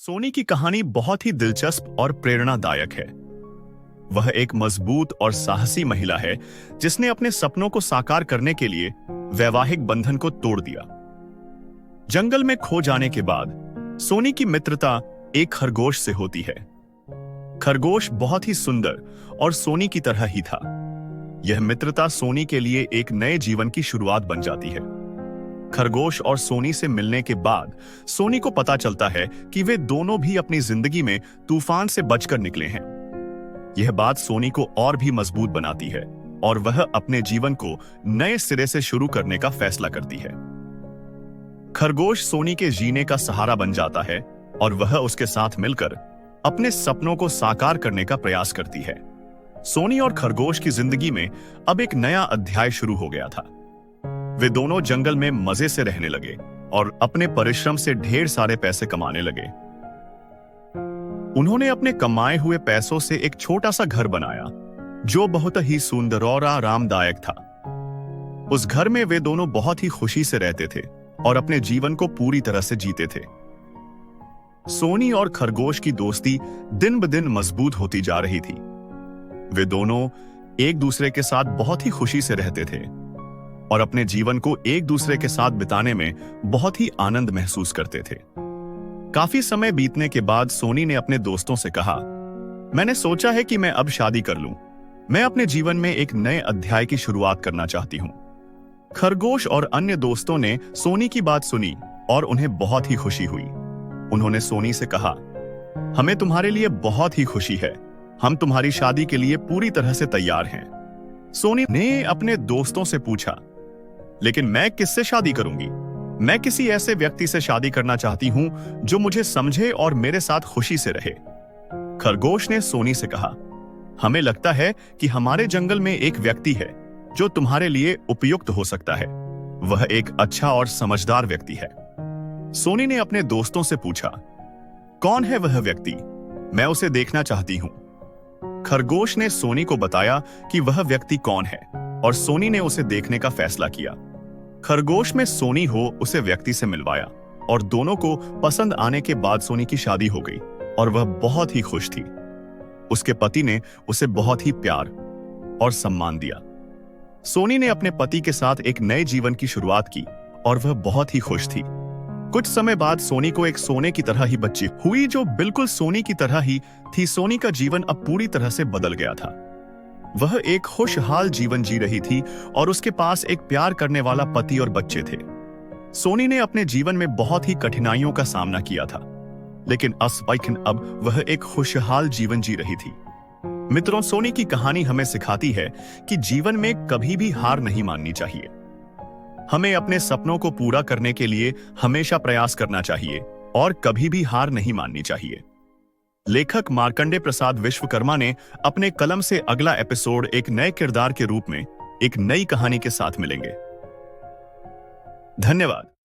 सोनी की कहानी बहुत ही दिलचस्प और प्रेरणादायक है। वह एक मजबूत और साहसी महिला है जिसने अपने सपनों को साकार करने के लिए वैवाहिक बंधन को तोड़ दिया। जंगल में खो जाने के बाद सोनी की मित्रता एक खरगोश से होती है। खरगोश बहुत ही सुंदर और सोनी की तरह ही था। यह मित्रता सोनी के लिए एक नए जीवन की शुरुआत बन जाती है। खरगोश और सोनी से मिलने के बाद सोनी को पता चलता है कि वे दोनों भी अपनी जिंदगी में तूफान से बचकर निकले हैं। यह बात सोनी को और भी मजबूत बनाती है और वह अपने जीवन को नए सिरे से शुरू करने का फैसला करती है। खरगोश सोनी के जीने का सहारा बन जाता है और वह उसके साथ मिलकर अपने सपनों को साकार करने का प्रयास करती है। सोनी और खरगोश की जिंदगी में अब एक नया अध्याय शुरू हो गया था। वे दोनों जंगल में मजे से रहने लगे और अपने परिश्रम से ढेर सारे पैसे कमाने लगे। उन्होंने अपने कमाए हुए पैसों से एक छोटा सा घर बनाया जो बहुत ही सुंदर और आरामदायक था। उस घर में वे दोनों बहुत ही खुशी से रहते थे और अपने जीवन को पूरी तरह से जीते थे। सोनी और खरगोश की दोस्ती दिन ब दिन मजबूत होती जा रही थी। वे दोनों एक दूसरे के साथ बहुत ही खुशी से रहते थे और अपने जीवन को एक दूसरे के साथ बिताने में बहुत ही आनंद महसूस करते थे। काफी समय बीतने के बाद सोनी ने अपने दोस्तों से कहा, मैंने सोचा है कि मैं अब शादी कर लूं। मैं अपने जीवन में एक नए अध्याय की शुरुआत करना चाहती हूं। खरगोश और अन्य दोस्तों ने सोनी की बात सुनी और उन्हें बहुत ही खुशी हुई। उन्होंने सोनी से कहा, हमें तुम्हारे लिए बहुत ही खुशी है। हम तुम्हारी शादी के लिए पूरी तरह से तैयार हैं। सोनी ने अपने दोस्तों से पूछा, लेकिन मैं किससे शादी करूंगी? मैं किसी ऐसे व्यक्ति से शादी करना चाहती हूं जो मुझे समझे और मेरे साथ खुशी से रहे। खरगोश ने सोनी से कहा, हमें लगता है कि हमारे जंगल में एक व्यक्ति है जो तुम्हारे लिए उपयुक्त हो सकता है। वह एक अच्छा और समझदार व्यक्ति है। सोनी ने अपने दोस्तों से पूछा, कौन है वह व्यक्ति? मैं उसे देखना चाहती हूं। खरगोश ने सोनी को बताया कि वह व्यक्ति कौन है और सोनी ने उसे देखने का फैसला किया। खरगोश में सोनी हो उसे व्यक्ति से मिलवाया और दोनों को पसंद आने के बाद सोनी की शादी हो गई और वह बहुत ही खुश थी। उसके पति ने उसे बहुत ही प्यार और सम्मान दिया। सोनी ने अपने पति के साथ एक नए जीवन की शुरुआत की और वह बहुत ही खुश थी। कुछ समय बाद सोनी को एक सोने की तरह ही बच्ची हुई जो बिल्कुल सोनी की तरह ही थी। सोनी का जीवन अब पूरी तरह से बदल गया था। वह एक खुशहाल जीवन जी रही थी और उसके पास एक प्यार करने वाला पति और बच्चे थे। सोनी ने अपने जीवन में बहुत ही कठिनाइयों का सामना किया था, लेकिन अब वह एक खुशहाल जीवन जी रही थी। मित्रों, सोनी की कहानी हमें सिखाती है कि जीवन में कभी भी हार नहीं माननी चाहिए। हमें अपने सपनों को पूरा करने के लिए हमेशा प्रयास करना चाहिए और कभी भी हार नहीं माननी चाहिए। लेखक मार्कंडे प्रसाद विश्वकर्मा ने अपने कलम से अगला एपिसोड एक नए किरदार के रूप में एक नई कहानी के साथ मिलेंगे। धन्यवाद।